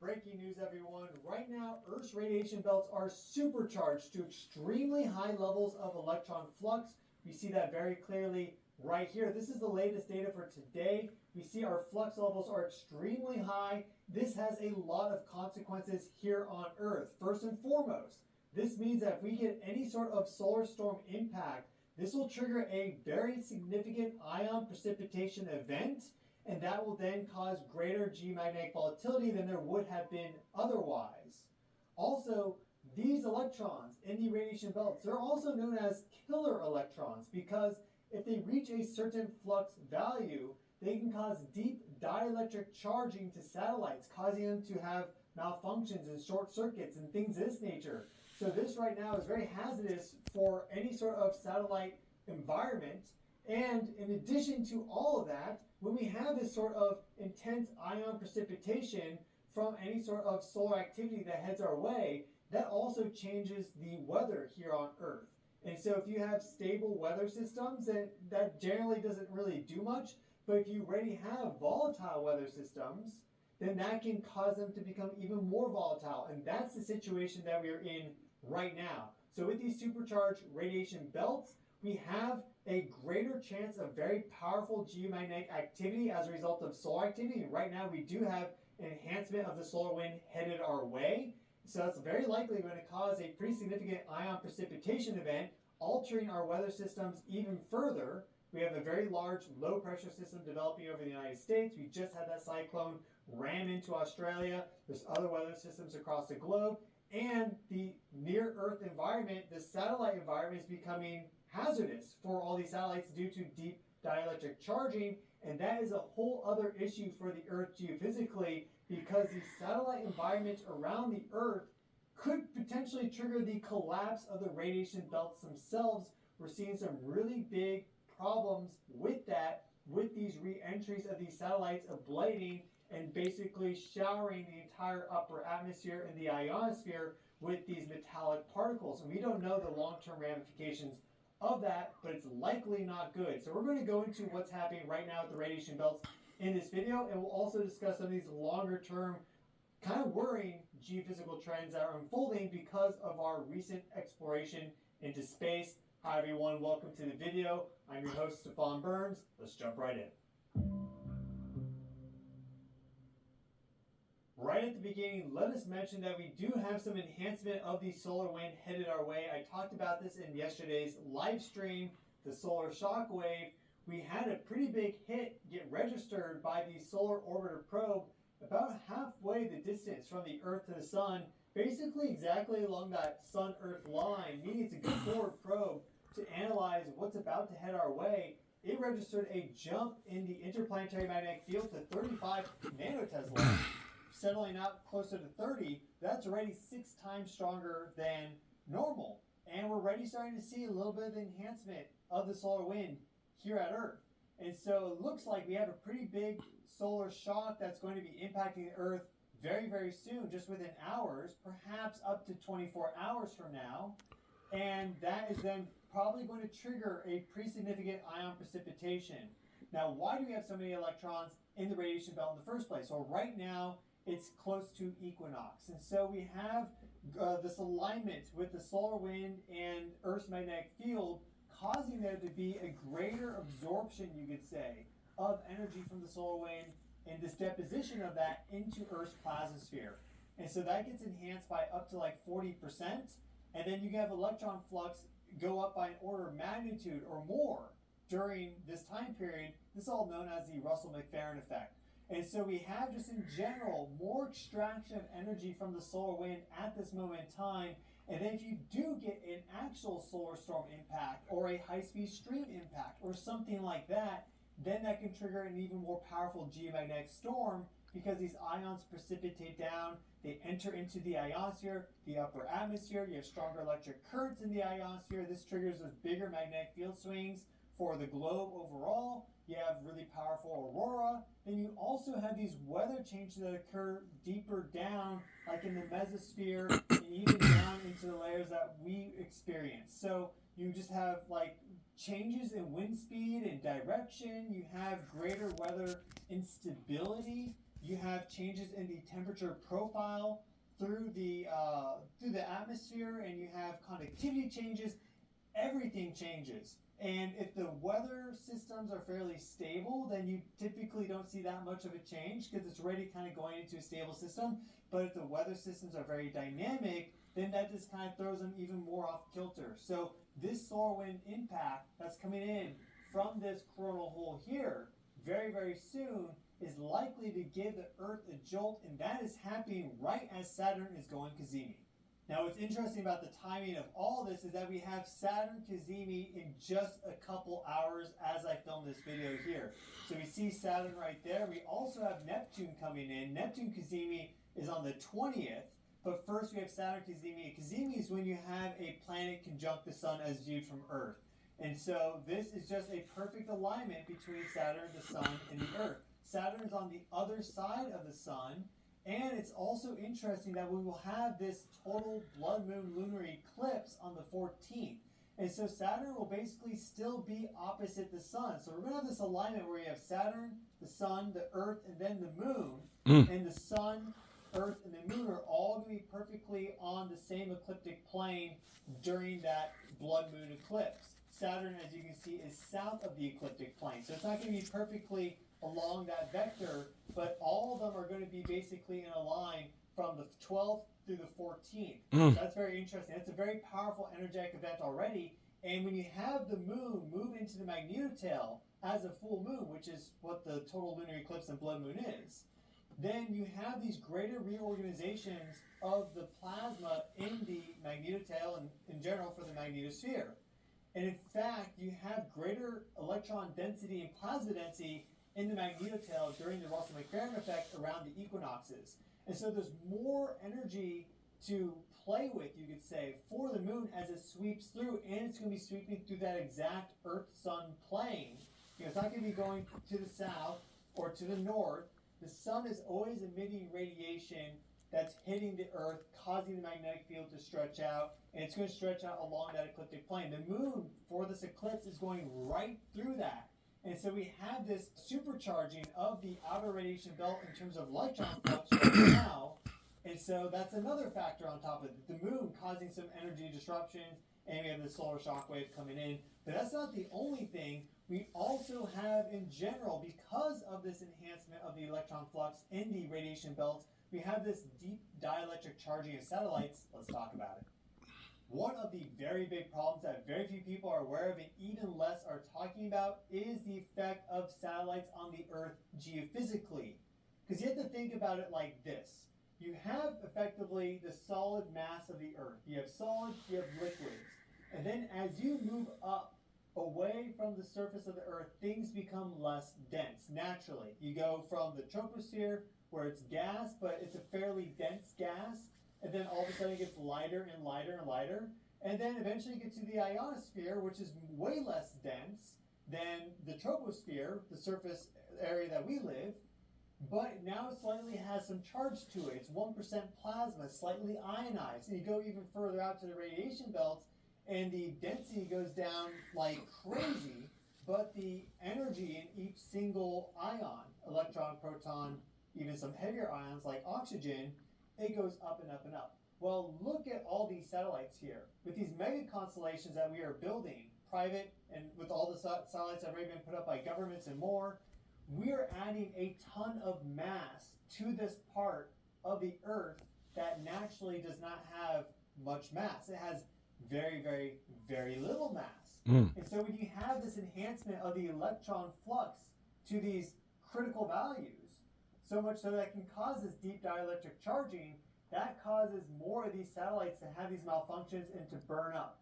Breaking news, everyone. Right now, Earth's radiation belts are supercharged to extremely high levels of electron flux. We see that very clearly right here. This is the latest data for today. We see our flux levels are extremely high. This has a lot of consequences here on Earth. First and foremost, this means that if we get any sort of solar storm impact, this will trigger a very significant ion precipitation event, and that will then cause greater geomagnetic volatility than there would have been otherwise. Also, these electrons in the radiation belts, they're also known as killer electrons because if they reach a certain flux value, they can cause deep dielectric charging to satellites, causing them to have malfunctions and short circuits and things of this nature. So this right now is very hazardous for any sort of satellite environment. And in addition to all of that, when we have this sort of intense ion precipitation from any sort of solar activity that heads our way, that also changes the weather here on Earth. And so if you have stable weather systems, then that generally doesn't really do much. But if you already have volatile weather systems, then that can cause them to become even more volatile. And that's the situation that we are in right now. So with these supercharged radiation belts, we have a greater chance of very powerful geomagnetic activity as a result of solar activity. And right now we do have an enhancement of the solar wind headed our way. So that's very likely going to cause a pretty significant ion precipitation event, altering our weather systems even further. We have a very large low pressure system developing over the United States. We just had that cyclone ram into Australia. There's other weather systems across the globe. And the near Earth environment, the satellite environment, is becoming hazardous for all these satellites due to deep dielectric charging. And that is a whole other issue for the Earth geophysically, because the satellite environment around the Earth could potentially trigger the collapse of the radiation belts themselves. We're seeing some really big problems with that, with these re-entries of these satellites ablating and basically showering the entire upper atmosphere and the ionosphere with these metallic particles. And we don't know the long-term ramifications of that, but it's likely not good. So we're going to go into what's happening right now with the radiation belts in this video, and we'll also discuss some of these longer-term, kind of worrying geophysical trends that are unfolding because of our recent exploration into space. Hi everyone, welcome to the video. I'm your host, Stefan Burns. Let's jump right in. Right at the beginning, let us mention that we do have some enhancement of the solar wind headed our way. I talked about this in yesterday's live stream, the solar shock wave. We had a pretty big hit get registered by the Solar Orbiter probe about halfway the distance from the Earth to the Sun, basically exactly along that Sun-Earth line, meaning it's a good forward probe to analyze what's about to head our way. It registered a jump in the interplanetary magnetic field to 35 nanotesla, settling out closer to 30. That's already 6 times stronger than normal. And we're already starting to see a little bit of enhancement of the solar wind here at Earth. And so it looks like we have a pretty big solar shock that's going to be impacting the Earth very, very soon, just within hours, perhaps up to 24 hours from now. And that is then probably going to trigger a pretty significant ion precipitation. Now, why do we have so many electrons in the radiation belt in the first place? Well, right now, it's close to equinox. And so we have this alignment with the solar wind and Earth's magnetic field, causing there to be a greater absorption, you could say, of energy from the solar wind and this deposition of that into Earth's plasmasphere. And so that gets enhanced by up to like 40%. And then you have electron flux go up by an order of magnitude or more during this time period. This is all known as the Russell-McFerrin effect. And so we have just in general more extraction of energy from the solar wind at this moment in time. And then if you do get an actual solar storm impact or a high-speed stream impact or something like that, then that can trigger an even more powerful geomagnetic storm, because these ions precipitate down, they enter into the ionosphere, the upper atmosphere, you have stronger electric currents in the ionosphere. This triggers those bigger magnetic field swings for the globe overall. You have really powerful aurora. Then you also have these weather changes that occur deeper down, like in the mesosphere and even down into the layers that we experience. So you just have like changes in wind speed and direction. You have greater weather instability. You have changes in the temperature profile through the atmosphere, and you have conductivity changes. Everything changes. And if the weather systems are fairly stable, then you typically don't see that much of a change because it's already kind of going into a stable system. But if the weather systems are very dynamic, then that just kind of throws them even more off kilter. So this solar wind impact that's coming in from this coronal hole here very, very soon is likely to give the Earth a jolt, and that is happening right as Saturn is going Cazimi. Now, what's interesting about the timing of all this is that we have Saturn Cazimi in just a couple hours as I film this video here. So we see Saturn right there. We also have Neptune coming in. Neptune Cazimi is on the 20th, but first we have Saturn Cazimi. Cazimi is when you have a planet conjunct the Sun as viewed from Earth. And so this is just a perfect alignment between Saturn, the Sun, and the Earth. Saturn is on the other side of the Sun. And it's also interesting that we will have this total blood moon lunar eclipse on the 14th. And so Saturn will basically still be opposite the Sun. So we're going to have this alignment where you have Saturn, the Sun, the Earth, and then the Moon. And the Sun, Earth, and the Moon are all going to be perfectly on the same ecliptic plane during that blood moon eclipse. Saturn, as you can see, is south of the ecliptic plane. So it's not going to be perfectly along that vector, but all of them are going to be basically in a line from the 12th through the 14th. So that's very interesting. It's a very powerful energetic event already. And when you have the moon move into the magnetotail as a full moon, which is what the total lunar eclipse and blood moon is, then you have these greater reorganizations of the plasma in the magnetotail and in general for the magnetosphere. And in fact, you have greater electron density and plasma density in the magnetotail during the Russell-McFerrin effect around the equinoxes. And so there's more energy to play with, you could say, for the moon as it sweeps through, and it's going to be sweeping through that exact Earth-Sun plane. You know, it's not going to be going to the south or to the north. The Sun is always emitting radiation that's hitting the Earth, causing the magnetic field to stretch out, and it's going to stretch out along that ecliptic plane. The moon, for this eclipse, is going right through that. And so we have this supercharging of the outer radiation belt in terms of electron flux right now. And so that's another factor on top of it. The moon causing some energy disruptions, and we have the solar shock wave coming in. But that's not the only thing. We also have, in general, because of this enhancement of the electron flux in the radiation belts, we have this deep dielectric charging of satellites. Let's talk about it. One of the very big problems that very few people are aware of and even less are talking about is the effect of satellites on the Earth geophysically. Because you have to think about it like this. You have effectively the solid mass of the Earth. You have solids, you have liquids. And then as you move up away from the surface of the Earth, things become less dense naturally. You go from the troposphere, where it's gas, but it's a fairly dense gas, and then all of a sudden it gets lighter and lighter and lighter, and then eventually you get to the ionosphere, which is way less dense than the troposphere, the surface area that we live, but now it slightly has some charge to it. It's 1% plasma, slightly ionized, and you go even further out to the radiation belts, and the density goes down like crazy, but the energy in each single ion, electron, proton, even some heavier ions like oxygen, it goes up and up and up. Well, look at all these satellites here. With these mega constellations that we are building, private, and with all the satellites that have already been put up by governments and more, we're adding a ton of mass to this part of the Earth that naturally does not have much mass. It has very, very, very little mass. And so when you have this enhancement of the electron flux to these critical values, so much so that can cause this deep dielectric charging, that causes more of these satellites to have these malfunctions and to burn up.